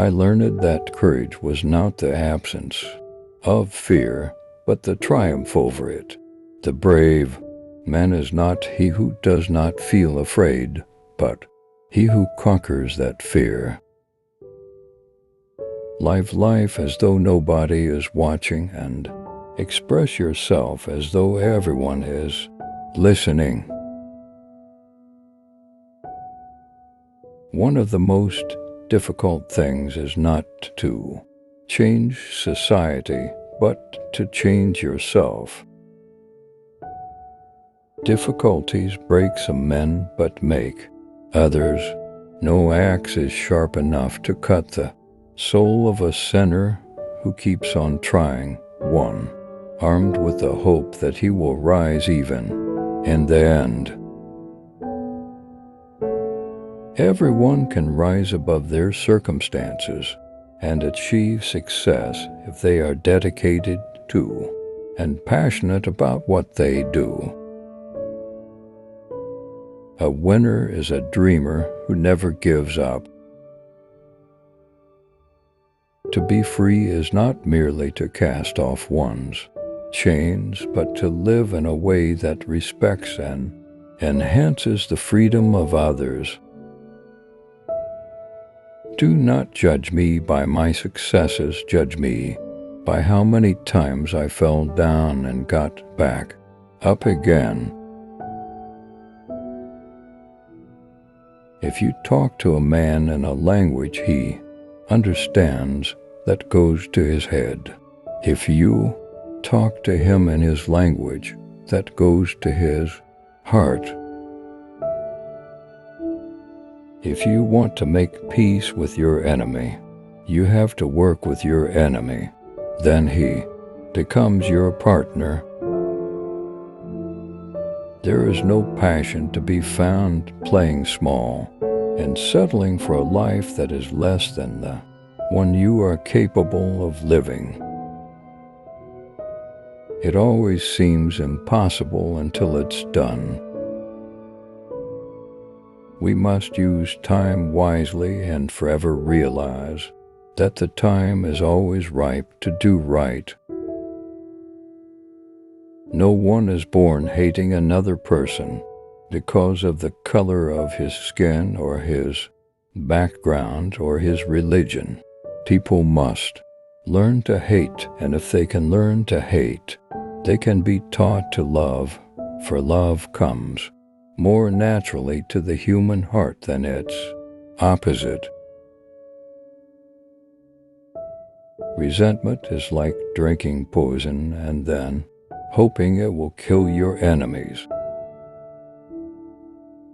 I learned that courage was not the absence of fear, but the triumph over it. The brave man is not he who does not feel afraid, but he who conquers that fear. Live life as though nobody is watching, and express yourself as though everyone is listening. One of the most difficult things is not to change society, but to change yourself. Difficulties break some men, but make others. No axe is sharp enough to cut the soul of a sinner who keeps on trying, one, armed with the hope that he will rise even in the end. Everyone can rise above their circumstances and achieve success if they are dedicated to and passionate about what they do. A winner is a dreamer who never gives up. To be free is not merely to cast off one's chains, but to live in a way that respects and enhances the freedom of others. Do not judge me by my successes, judge me by how many times I fell down and got back up again. If you talk to a man in a language he understands, that goes to his head. If you talk to him in his language, that goes to his heart. If you want to make peace with your enemy, you have to work with your enemy. Then he becomes your partner. There is no passion to be found playing small and settling for a life that is less than the one you are capable of living. It always seems impossible until it's done. We must use time wisely and forever realize that the time is always ripe to do right. No one is born hating another person because of the color of his skin or his background or his religion. People must learn to hate, and if they can learn to hate, they can be taught to love, for love comes more naturally to the human heart than its opposite. Resentment is like drinking poison and then hoping it will kill your enemies.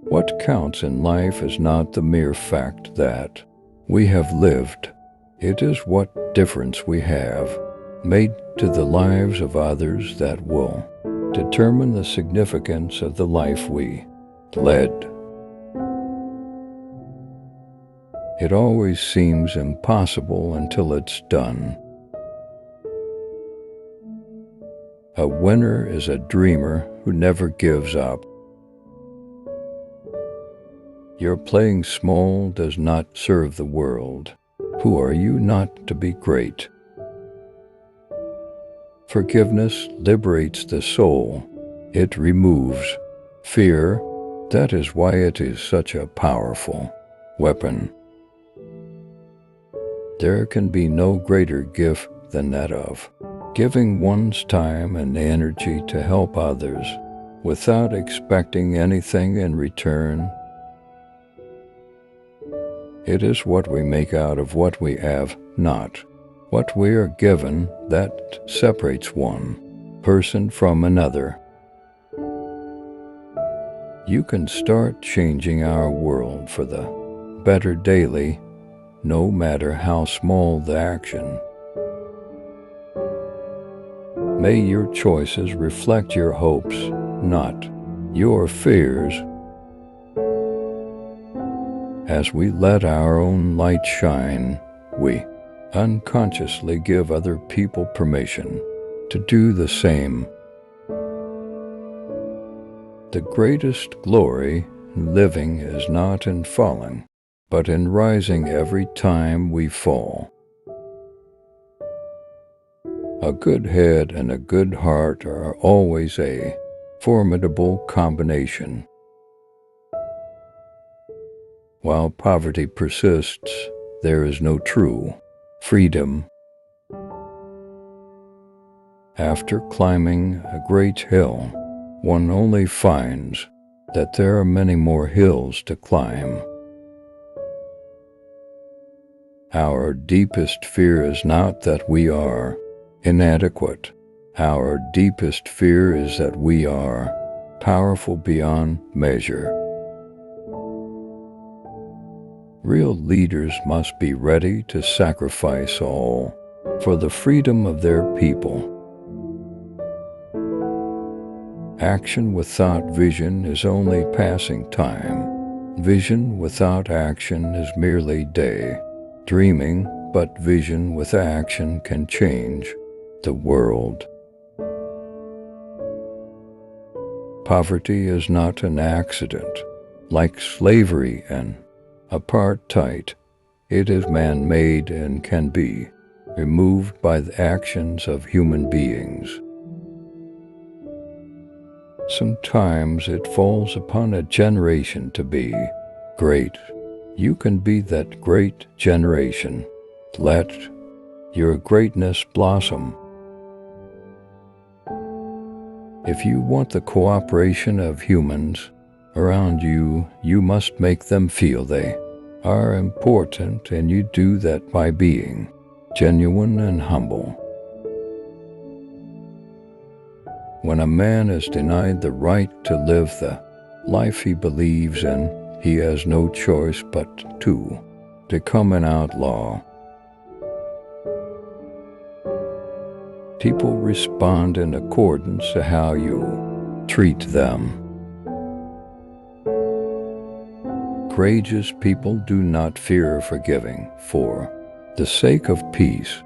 What counts in life is not the mere fact that we have lived. It is what difference we have made to the lives of others that will determine the significance of the life we led. It always seems impossible until it's done. A winner is a dreamer who never gives up. Your playing small does not serve the world. Who are you not to be great? Forgiveness liberates the soul. It removes fear. That is why it is such a powerful weapon. There can be no greater gift than that of giving one's time and energy to help others without expecting anything in return. It is what we make out of what we have, not what we are given, that separates one person from another. You can start changing our world for the better daily, no matter how small the action. May your choices reflect your hopes, not your fears. As we let our own light shine, we unconsciously give other people permission to do the same. The greatest glory in living is not in falling, but in rising every time we fall. A good head and a good heart are always a formidable combination. While poverty persists, there is no true freedom. After climbing a great hill, one only finds that there are many more hills to climb. Our deepest fear is not that we are inadequate. Our deepest fear is that we are powerful beyond measure. Real leaders must be ready to sacrifice all for the freedom of their people. Action without vision is only passing time. Vision without action is merely day. Dreaming, but vision with action can change the world. Poverty is not an accident. Like slavery and apartheid, it is man-made and can be removed by the actions of human beings. Sometimes it falls upon a generation to be great. You can be that great generation. Let your greatness blossom. If you want the cooperation of humans around you, you must make them feel they are important, and you do that by being genuine and humble. When a man is denied the right to live the life he believes in, he has no choice but to become an outlaw. People respond in accordance to how you treat them. Courageous people do not fear forgiving for the sake of peace.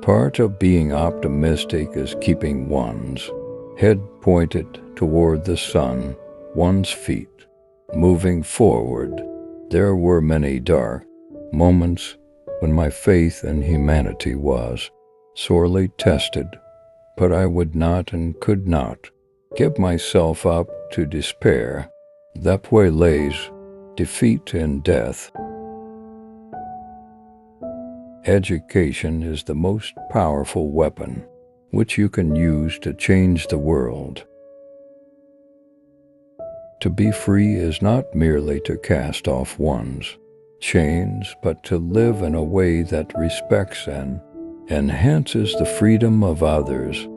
Part of being optimistic is keeping one's head pointed toward the sun, one's feet moving forward. There were many dark moments when my faith in humanity was sorely tested, but I would not and could not give myself up to despair. That way lays defeat and death. Education is the most powerful weapon which you can use to change the world. To be free is not merely to cast off one's chains, but to live in a way that respects and enhances the freedom of others.